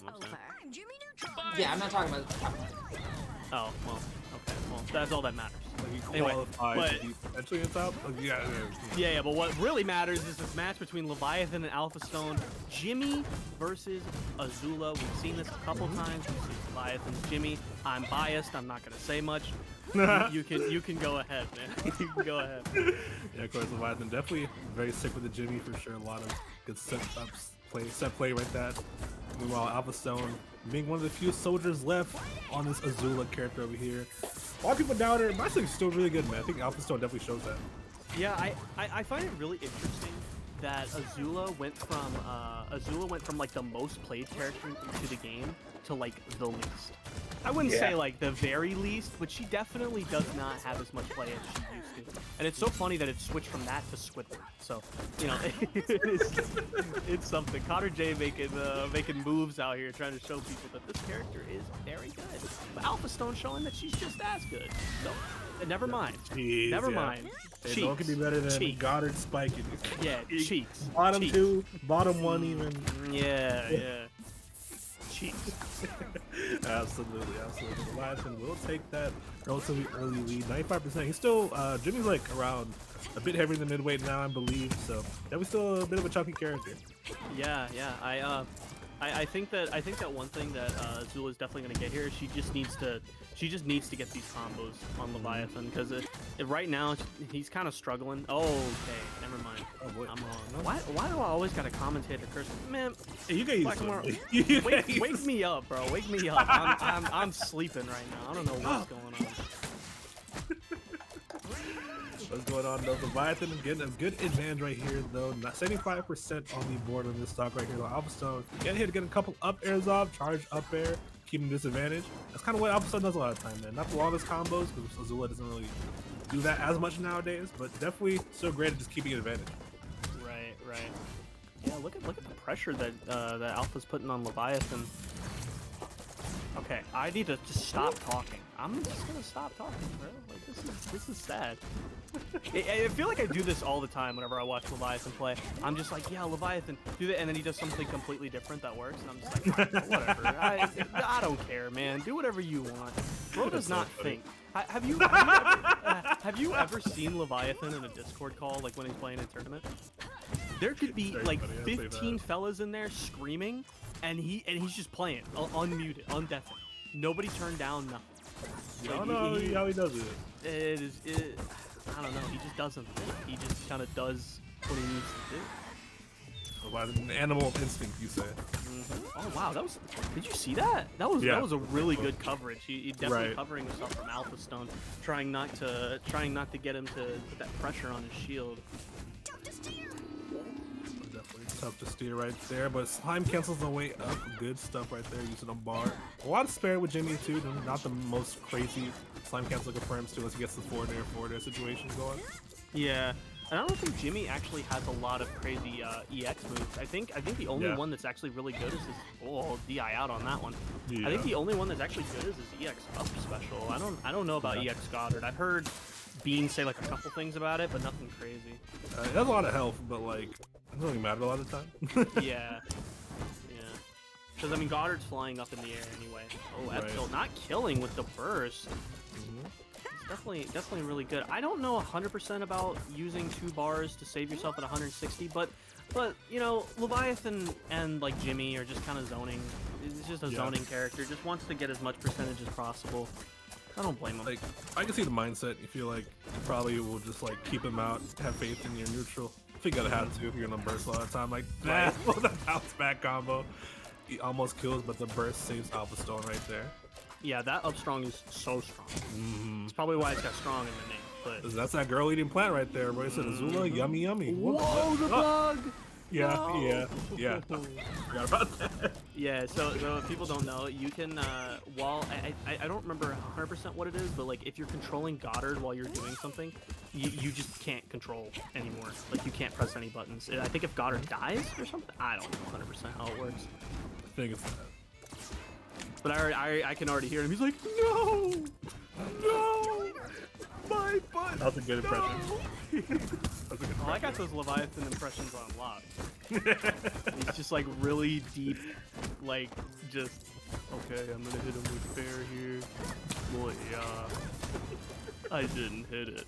what I'm saying. Yeah, I'm not talking about the top. Oh, well, okay. Well, that's all that matters. Anyway, Anyway, but potentially on top. yeah, but what really matters is this match between Leviathan and Alpha Stone. Jimmy versus Azula. We've seen this a couple times. We've seen Leviathan's Jimmy. I'm biased. I'm not gonna say much. You can go ahead, man. You can go ahead. Yeah, of course, Leviathan definitely very sick with the Jimmy for sure. A lot of good set play right there. Meanwhile, Alpha Stone being one of the few soldiers left on this Azula character over here. A lot of people doubt her, but I think she's still really good, man. I think Alpha Stone definitely shows that. Yeah, I find it really interesting that Azula went from like the most played character to the game to like the least. I wouldn't say like the very least, but she definitely does not have as much play as she used to. And it's so funny that it switched from that to Squidward. So, you know, it's something. Connor J making moves out here, trying to show people that this character is very good. But Alpha Stone showing that she's just as good. So, never mind. Jeez, never mind. Hey, no one can be better than Goddard spiking. Yeah, cheeks. Bottom cheeks. 2, bottom 1 even. Yeah. Cheeks. Absolutely. Leviathan will take that relatively early lead, 95%. He's still, Jimmy's like around a bit heavier than midweight now, I believe, so that was still a bit of a chunky character. Yeah. I think that one thing that Azula is definitely gonna get here, she just needs to get these combos on Leviathan, because right now he's kind of struggling. Oh, okay, never mind. Oh boy. I'm wrong. Why do I always got a commentator curse? Man, hey, you can use wake me up, bro. Wake me up. I'm sleeping right now. I don't know what's going on. What's going on though? Leviathan getting a good advantage right here though. 75% on the board on this stock right here. Alpha Stone getting here to get a couple up airs off, charge up air, keeping disadvantage. That's kind of what Alpha Stone does a lot of time, man. Not the longest combos because Azula doesn't really do that as much nowadays, but definitely still great at just keeping advantage. Right. Yeah, look at the pressure that that Alpha's putting on Leviathan. Okay, I need to just stop talking. I'm just gonna stop talking, bro. Like this is sad. I feel like I do this all the time whenever I watch Leviathan play. I'm just like, yeah, Leviathan, do that, and then he does something completely different that works, and I'm just like, whatever. I don't care, man. Do whatever you want. Bro does not think. Have you ever seen Leviathan in a Discord call, like when he's playing in tournament? There could be like 15 fellas in there screaming, and he's just playing, unmuted, undeafened. Nobody turned down, nothing. I don't know how he does it. I don't know. He just doesn't think. He just kind of does what he needs to do. An animal instinct, you say? Oh wow, that was. Did you see that? That was a really good coverage. He definitely covering himself from Alpha Stone, trying not to get him to put that pressure on his shield. Definitely tough to steer right there, but Slime cancels the way up. Good stuff right there, using a bar. A lot of spare with Jimmy too. Not the most crazy Slime cancel confirms too, unless he gets the forward air situation going. Yeah. And I don't think Jimmy actually has a lot of crazy EX moves. I think the only one that's actually really good is his DI out on that one. Yeah. I think the only one that's actually good is his EX up special. I don't know about EX Goddard. I've heard Bean say like a couple things about it, but nothing crazy. It has a lot of health, but like it doesn't really matter a lot of the time. Yeah. Because I mean Goddard's flying up in the air anyway. Oh, Epsil not killing with the burst. Definitely really good. I don't know 100% about using 2 bars to save yourself at 160, but you know, Leviathan and like Jimmy are just kind of zoning. It's just a zoning character. Just wants to get as much percentage as possible. I don't blame him. Like, I can see the mindset. You feel like you probably will just like keep him out, have faith in your neutral. I think you gotta have to if you're gonna burst a lot of time. Like that, the bounce back combo. He almost kills, but the burst saves Alpha Stone right there. Yeah, that up strong is so strong. It's probably why it's got strong in the name. But that's that girl eating plant right there, bro. It said Azula, yummy, yummy. Whoa, the bug! Yeah. Forgot about that. Yeah, so if people don't know, you can, I don't remember 100% what it is, but like if you're controlling Goddard while you're doing something, you just can't control anymore. Like you can't press any buttons. I think if Goddard dies or something, I don't know 100% how it works. I think it's that. But I can already hear him. He's like, no, my butt. That's a good impression. I got those Leviathan impressions on lock. He's just like really deep, like just okay. I'm gonna hit him with fair here. Boy, I didn't hit it.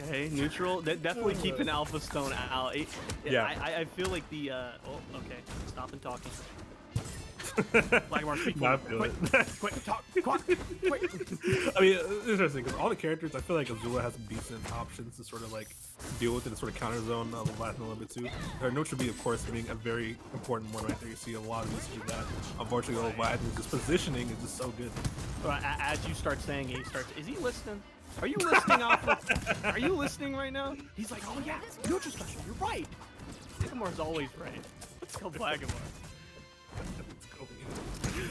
Okay, neutral. Definitely keeping Alpha Stone out. Yeah. I feel like the oh, okay. Stop and talking. Blackmar, speak Not quick, feel it. quick, talk, quick. I mean, it's interesting because all the characters, I feel like Azula has some decent options to sort of like deal with it, and sort of counter zone Leviathan a little bit too. Her neutral B, of course, being a very important one right there. You see a lot of usage of that. Unfortunately, Leviathan's just positioning is just so good. As you start saying, he starts. Is he listening? Are you listening, Alpha? Are you listening right now? He's like, oh yeah, neutral special. You're right. Blackamar's always right. Let's go, Blackamar. Let's go.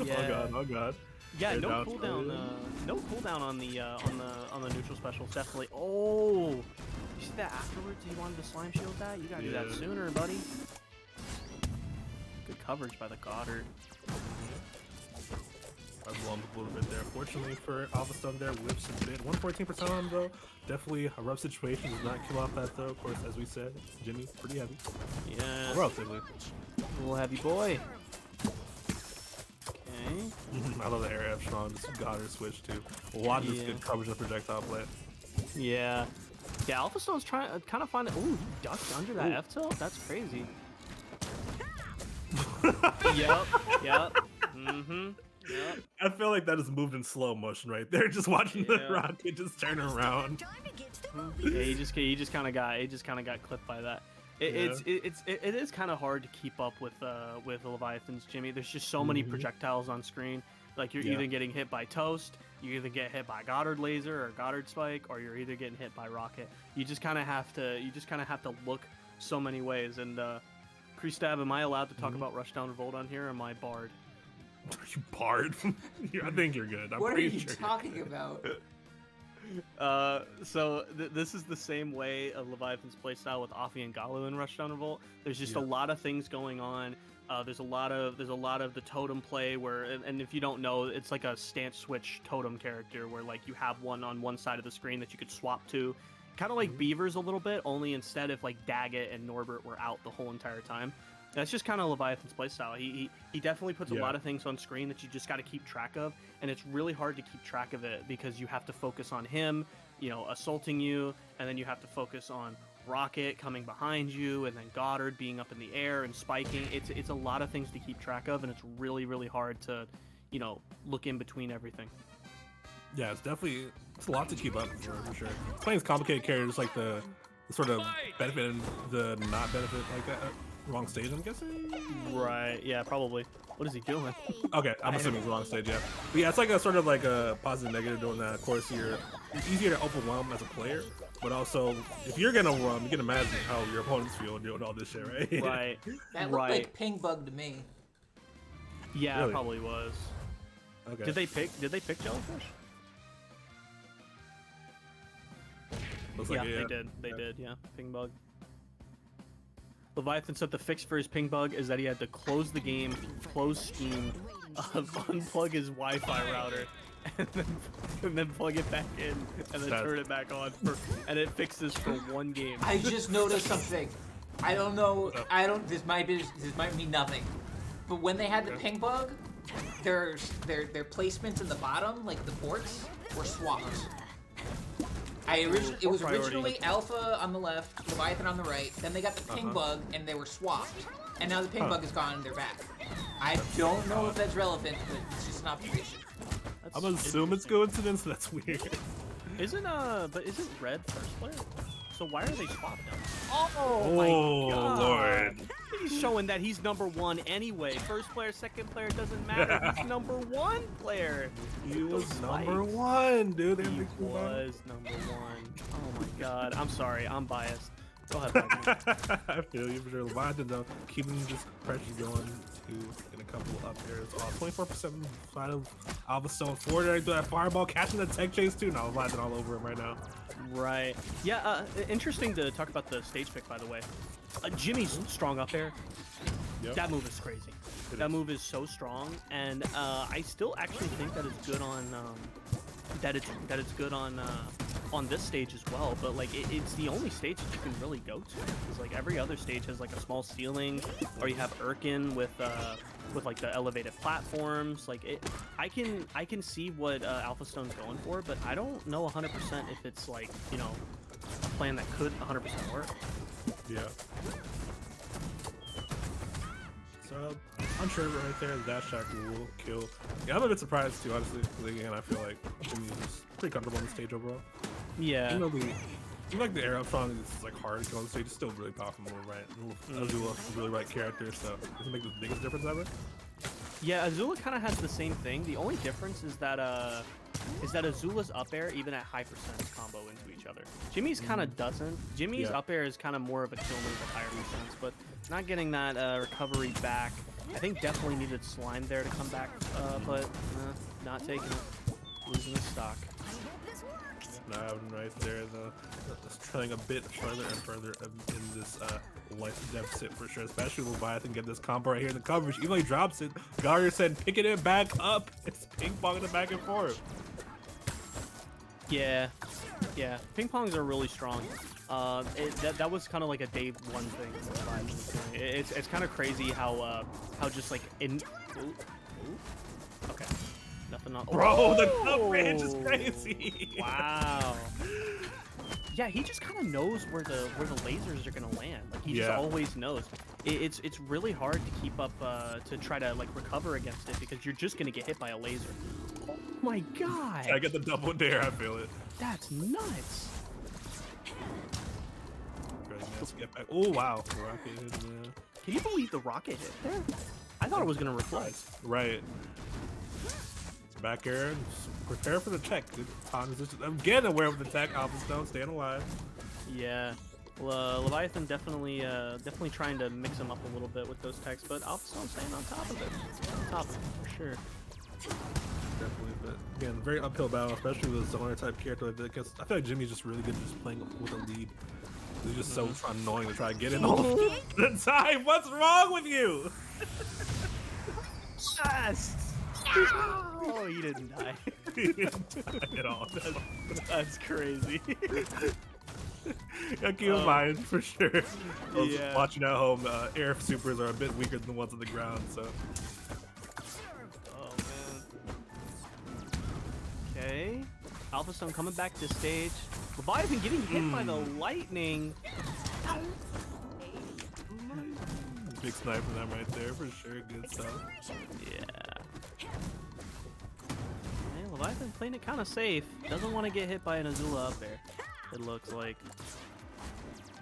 Yeah. Oh god. Yeah, Fair no down cooldown. for No cooldown on the neutral specials. Definitely. Oh, you see that afterwards? You wanted to slime shield that? You gotta do that sooner, buddy. Good coverage by the Goddard. I lumped a little bit there. Fortunately for Alpha Stone there, whips a bit. 114% on him though. Definitely a rough situation. Does not kill off that though. Of course, as we said, Jimmy, pretty heavy. Yeah. Relatively. Little heavy boy. Okay. I love the air F strong. This Goddard switch too. A lot of this good coverage of projectile play. Yeah. Yeah, Alpha Stone's trying to kind of find it. Ooh, he ducked under that F tilt? That's crazy. Yep. Mm-hmm. Yep. I feel like that is moved in slow motion right there. Just watching the rocket just turn around. Yeah, he just kind of got clipped by that. It is kind of hard to keep up with Leviathans, Jimmy. There's just so many projectiles on screen. Like you're either getting hit by Toast, you either get hit by Goddard laser or Goddard spike, or you're either getting hit by rocket. You just kind of have to look so many ways. And Kristab, am I allowed to talk about Rushdown Revolt on here, or am I barred? Are you barred? I think you're good. I'm What are pretty you sure talking about? So this is the same way of Leviathan's playstyle with Afi and Galu in Rushdown Revolt. There's just a lot of things going on. There's a lot of the totem play where, and if you don't know, it's like a stance switch totem character where like you have one on one side of the screen that you could swap to, kind of like Beavers a little bit, only instead if like Daggett and Norbert were out the whole entire time. That's just kind of Leviathan's playstyle. He definitely puts a lot of things on screen that you just got to keep track of, and it's really hard to keep track of it because you have to focus on him, assaulting you, and then you have to focus on Rocket coming behind you, and then Goddard being up in the air and spiking. It's a lot of things to keep track of, and it's really, really hard to, look in between everything. Yeah, it's a lot to keep up for sure. Playing complicated characters like the sort of benefit and the not benefit like that. Wrong stage, I'm guessing? Right, yeah, probably. What is he doing? Okay, I'm assuming it's the wrong stage, yeah. But yeah, it's like a sort of like a positive negative doing that. Of course, it's easier to overwhelm as a player, but also, if you're gonna overwhelm, you can imagine how your opponents feel doing all this shit, right? Right. That looked like Ping Bug to me. Yeah, Really? it probably was. Okay. Did they pick Jellyfish? Looks Yeah, like it, they did, yeah. Ping Bug. Leviathan said the fix for his ping bug is that he had to close the game, close Steam, unplug his Wi-Fi router, and then plug it back in, and then turn it back on, and it fixes for one game. I just noticed something. I don't know. This might mean nothing. But when they had the ping bug, their placements in the bottom, like the ports, were swapped. It was originally Alpha on the left, Leviathan on the right, then they got the ping bug, and they were swapped. And now the ping bug is gone, and they're back. I don't know if that's relevant, but it's just an observation. I'm gonna assume it's coincidence, that's weird. Isn't Red first player? So why are they swapped now? Oh my God. Lord. He's showing that he's number one anyway. First player, second player, doesn't matter. He's number one player. He was number one, dude. He was number one. Oh my God. I'm sorry. I'm biased. Go ahead. I feel you for sure. Leviathan though, keeping this pressure going to get a couple up there as well. 24% final Alpha Stone forward right through that fireball, catching the tech chase too. Now Leviathan all over him right now. Right. Yeah, interesting to talk about the stage pick, by the way. Jimmy's strong up there. Yep. That move is crazy. That move is so strong, and I still actually think that it's good on it's good on this stage as well. But like it's the only stage that you can really go to, because like every other stage has like a small ceiling, or you have Irkin with like the elevated platforms. Like I can see what Alpha Stone's going for, but I don't know 100% if it's like, you know, a plan that could 100% work. Yeah. So unsure right there. Dash attack will kill. Yeah, I'm a bit surprised too, honestly. Because again, I feel like Jimmy's pretty comfortable on the stage overall. Yeah. Even like the air up front is like hard to kill on the stage, it's still really powerful move, right? Azula is a really right character, so does it make the biggest difference ever? Yeah, Azula kind of has the same thing. The only difference is that Azula's up air, even at high percent, combo into each other. Jimmy's kind of doesn't. Jimmy's up air is kind of more of a kill move at higher percents, but not getting that recovery back. I think definitely needed Slime there to come back, but not taking it. Losing the stock. Now right there, that's trailing a bit further and further in this life deficit for sure. Especially Leviathan get this combo right here in the coverage. Even though he drops it, Garrier said picking it back up. It's ping ponging it back and forth. Yeah, ping pongs are really strong. That was kind of like a day one thing. It's kind of crazy how just like in. Ooh. Okay. Nothing on. Bro, the coverage is crazy. Wow. Yeah, he just kind of knows where the lasers are gonna land. Like he just always knows. It's really hard to keep up to try to like recover against it, because you're just gonna get hit by a laser. Oh my god. I get the double dare. I feel it. That's nuts. Let's get back. Oh wow. Rocket hit, man. Can you believe the rocket hit there? I thought it was gonna reflect. Right. Back air, prepare for the tech. Good time is I'm getting aware of the tech. Alpha Stone staying alive. Yeah, well, Leviathan definitely trying to mix him up a little bit with those techs, but Alpha Stone staying on top of it. On top of it for sure. Definitely, but again, very uphill battle, especially with a zoner type character like that. Because I feel like Jimmy's just really good at just playing with a lead. He's just so annoying to try to get in all the time. What's wrong with you? Yes. Oh, he didn't die. He didn't die at all. That's crazy. Gotta keep in mind for sure. Those watching at home, air supers are a bit weaker than the ones on the ground, so. Oh man. Okay. Alpha Stone coming back to stage. Leviathan getting hit by the lightning. Big snipe for them right there for sure. Good stuff. Yeah. Leviathan playing it kind of safe. Doesn't want to get hit by an Azula up there, it looks like.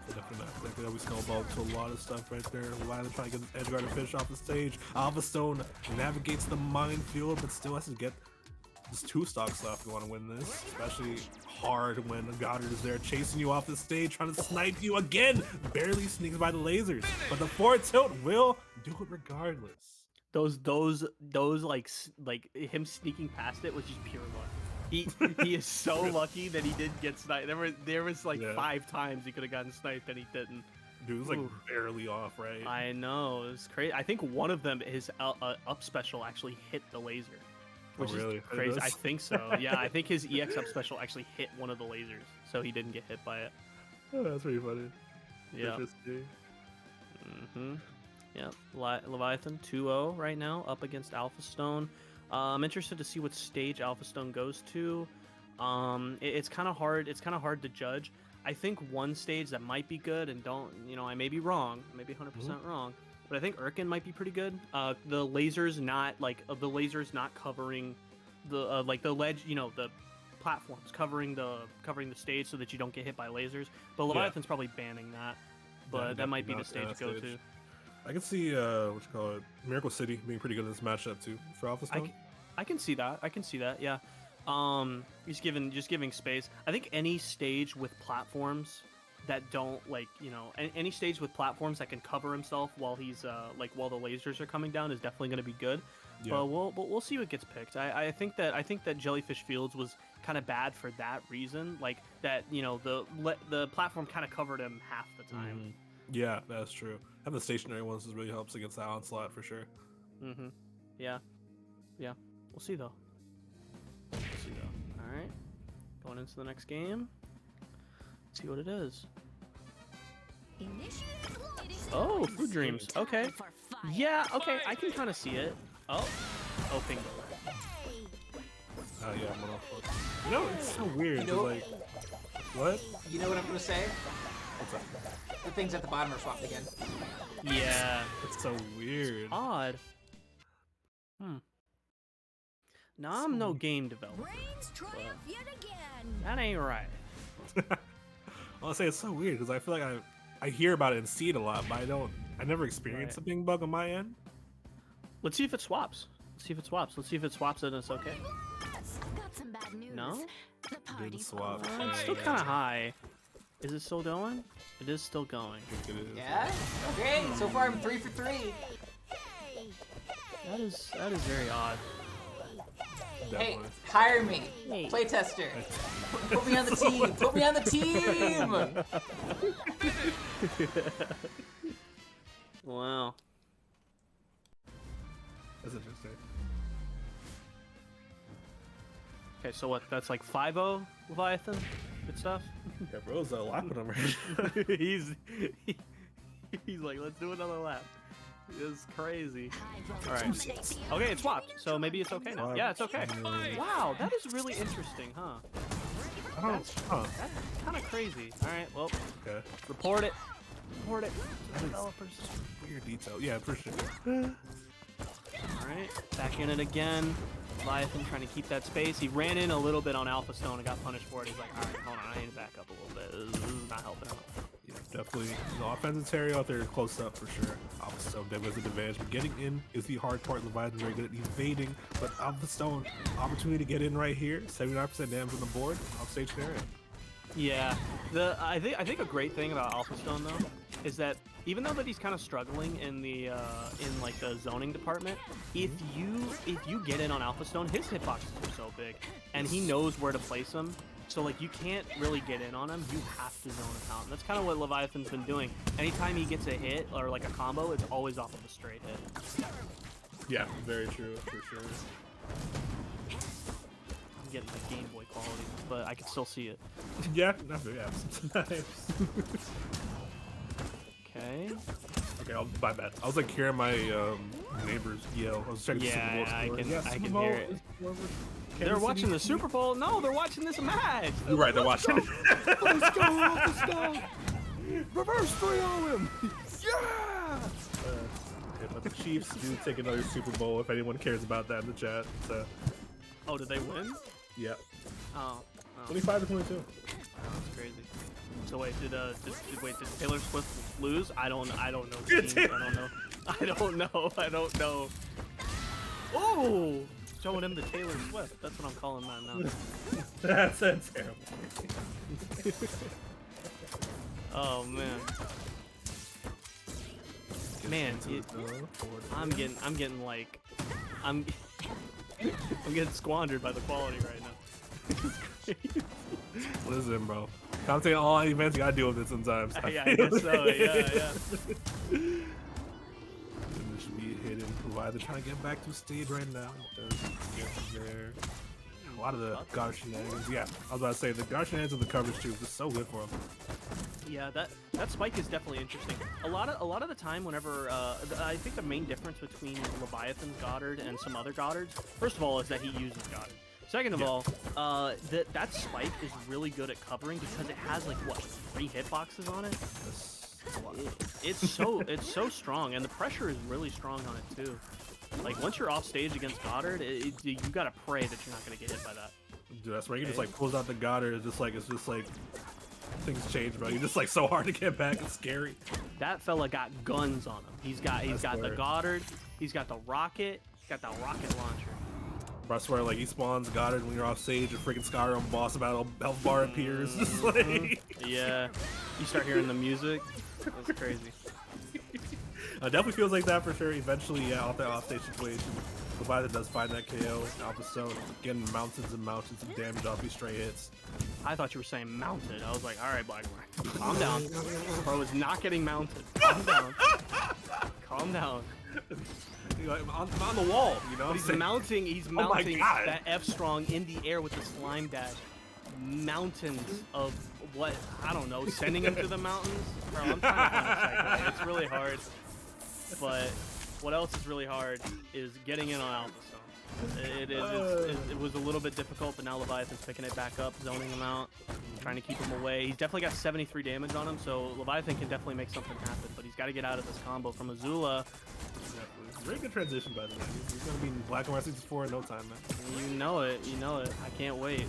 Definitely not expected that we snowballed to a lot of stuff right there. Leviathan trying to get this edge guard to finish off the stage. Alpha Stone navigates the minefield, but still has to get this two-stock stuff if you want to win this. Especially hard when Goddard is there chasing you off the stage, trying to snipe you again. Barely sneaks by the lasers, but the forward tilt will do it regardless. Those like him sneaking past it was just pure luck. He is so lucky that he didn't get sniped. There was like 5 times he could have gotten sniped and he didn't. Dude, it was like barely off, right? I know, it was crazy. I think one of them, his up special actually hit the laser, which is crazy. I think so. Yeah, I think his EX up special actually hit one of the lasers, so he didn't get hit by it. Oh, that's pretty funny. Yeah. Yeah, Leviathan 2-0 right now, up against Alpha Stone. I'm interested to see what stage Alpha Stone goes to. It's kind of hard. It's kind of hard to judge. I think one stage that might be good, and I may be wrong, I may be 100% wrong, but I think Irkin might be pretty good. The lasers not covering the the ledge, the platforms covering the stage so that you don't get hit by lasers. But Leviathan's probably banning that. But that might be the stage to go to. I can see Miracle City being pretty good in this matchup too for Alpha Stone. I can see that. Yeah. Just giving space. I think any stage with platforms that don't any stage with platforms that can cover himself while he's while the lasers are coming down is definitely going to be good. Yeah. But we'll see what gets picked. I think that Jellyfish Fields was kind of bad for that reason. Like that, the platform kind of covered him half the time. Yeah, that's true. And the stationary ones really helps against the onslaught for sure. Yeah. We'll see though. All right. Going into the next game. Let's see what it is. Oh, Food Dreams. Okay. Yeah, okay, I can kind of see it. Oh. Oh, bingo. Oh, yeah, I'm off. You know, it's so weird. You know, like, what? You know what I'm gonna say? What's up? The things at the bottom are swapped again. Yeah. It's so weird. Odd. Now, I'm no game developer. But that ain't right. I'll say it's so weird because I feel like I hear about it and see it a lot, but I never experienced a ping bug on my end. Let's see if it swaps. Let's see if it swaps. Let's see if it swaps and it's okay. Got some bad news. No? Didn't swap. It's still kind of high. Is it still going? It is still going. I think it is. Yeah? Okay, so far I'm 3 for 3. That is very odd. Definitely. Hey, hire me. Hey. Playtester. Put me on the team. Put me on the team. Wow. That's interesting. Okay, so what? That's like 5-0 Leviathan? Good stuff? Yeah, bro's locking him right now. he's like, let's do another lap. It's crazy. Alright. Okay, it swapped, so maybe it's okay now. Yeah, it's okay. Wow, that is really interesting, huh? That's kind of crazy. Alright, well, Okay. report it. Report it. Developers. Weird detail. Yeah, for sure. Alright, back in it again. Leviathan trying to keep that space. He ran in a little bit on Alpha Stone and got punished for it. He's like, alright, hold on, I need to back up a little bit. This is not helping out. Yeah, definitely. The offensive area out there is close up for sure. Alpha Stone definitely has an advantage, but getting in is the hard part. Leviathan's very good at evading, but Alpha Stone, opportunity to get in right here. 79% damage on the board, offstage area. Yeah, I think a great thing about Alpha Stone though is that even though that he's kind of struggling in the in like the zoning department, if you get in on Alpha Stone, his hitboxes are so big, and he knows where to place them. So like you can't really get in on him. You have to zone him out. And that's kind of what Leviathan's been doing. Anytime he gets a hit or like a combo, it's always off of a straight hit. Yeah, very true, for sure. I'm getting the Game Boy quality, but I can still see it. Yeah, not very sometimes. Okay. Okay, my bad. I was like hearing my neighbors yell. I was checking the Super Bowl Yeah, I score. can Super hear Bowl it. is over. They're Kansas watching City. the Super Bowl. No, they're watching this match. You're right, they're watching. Let's go, let's go. Reverse 3-0 him. Yeah. Okay, but the Chiefs do take another Super Bowl if anyone cares about that in the chat. So, Oh, did they win? yeah. Oh, 25 to 22. that's crazy. So wait, did Taylor Swift lose? I don't know. Teams. I don't know. Oh, showing him the Taylor Swift. That's what I'm calling that now. That's terrible. Oh man. Man, I'm getting like, I'm getting squandered by the quality right now. What is it, bro? Commentating all events, you gotta deal with it sometimes. Yeah, I guess so. Yeah. And this should be hidden. Leviathan trying to get back to stage right now. Does get there. A lot of the guard shenanigans. Yeah, I was about to say the guard shenanigans and the coverage too is just so good for him. Yeah, that spike is definitely interesting. A lot of the time, whenever I think the main difference between Leviathan's Goddard and some other Goddards, first of all, is that he uses Goddard. Second of all, that spike is really good at covering because it has like what 3 hitboxes on it. It's so strong, and the pressure is really strong on it too. Like once you're off stage against Goddard, you gotta pray that you're not gonna get hit by that. Dude, that's where he just like pulls out the Goddard. It's just like things change, bro. You're just like so hard to get back. It's scary. That fella got guns on him. He's got the fair. Goddard. He's got the rocket. He's got the rocket launcher. Bro, I swear, like he spawns Goddard when you're off stage. A freaking Skyrim boss battle health bar appears. Just like Yeah, you start hearing the music. That's crazy. it definitely feels like that for sure. Eventually, yeah, off that offstage situation, Leviathan does find that KO. Alpha Stone getting mountains and mountains of damage off these stray hits. I thought you were saying mounted. I was like, all right, Blackmore, calm down. Bro is not getting mounted. Calm down. calm down. I'm on the wall, you know. But he's mounting. He's Oh my mounting God. that F strong in the air with the slime dash. Mountains of what? I don't know. Sending him to the mountains. Bro, I'm trying to find a segue. It's really hard. But what else is really hard is getting in on Alpha Stone. It was a little bit difficult, but now Leviathan's picking it back up, zoning him out, trying to keep him away. He's definitely got 73 damage on him, so Leviathan can definitely make something happen, but he's got to get out of this combo from Azula. Very good transition, by the way. He's going to be in Black and White 64 in no time, man. You know it. You know it. I can't wait.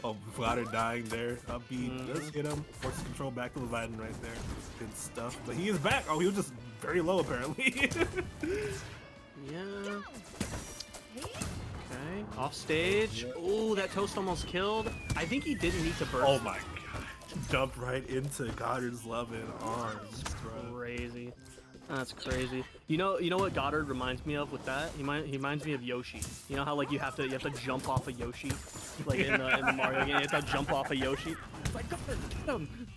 Oh, Goddard dying there. Up B does hit him. Forces control back to Leviathan right there. Good stuff. But he is back. Oh, he was just very low, apparently. Yeah. Okay. Off stage. Oh, that toast almost killed. I think he didn't need to burst. Oh my god. Jumped right into Goddard's loving arms. Bro. Crazy. That's crazy. You know what Goddard reminds me of with that? He reminds me of Yoshi. You know how like you have to jump off a Yoshi, like in the Mario game. You have to jump off a Yoshi. It's like Goddard, get him.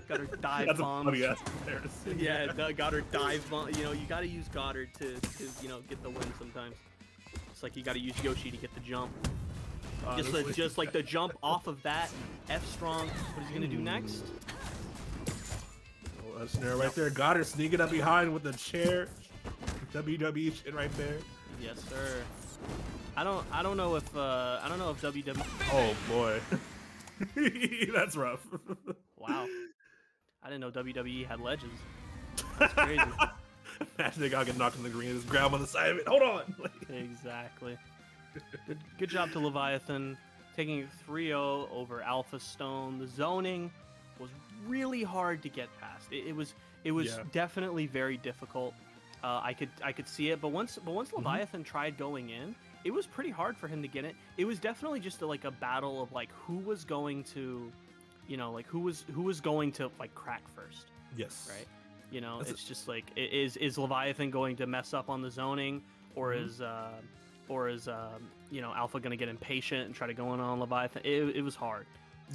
Goddard dive That's bombs. a funny ass comparison. Yeah, the Goddard dive bomb. You know, you gotta use Goddard to get the win sometimes. It's like you gotta use Yoshi to get the jump. Just like the jump off of that F strong. What is he gonna do next? Oh, that's there right there. Goddard sneaking up behind with the chair. WWE shit right there. Yes, sir. I don't know if WWE. Oh boy. That's rough. Wow. I didn't know WWE had legends. That's crazy. Imagine they gotta get knocked in the green and just grab on the side of it. Hold on. Exactly. Good job to Leviathan, taking it 3-0 over Alpha Stone. The zoning was really hard to get past. It was definitely very difficult. I could see it, but once Leviathan tried going in, it was pretty hard for him to get it. It was definitely just a battle of like who was going to, who was going to crack first. Yes. Right. It's just like is Leviathan going to mess up on the zoning, or is Alpha gonna get impatient and try to go in on Leviathan? It was hard.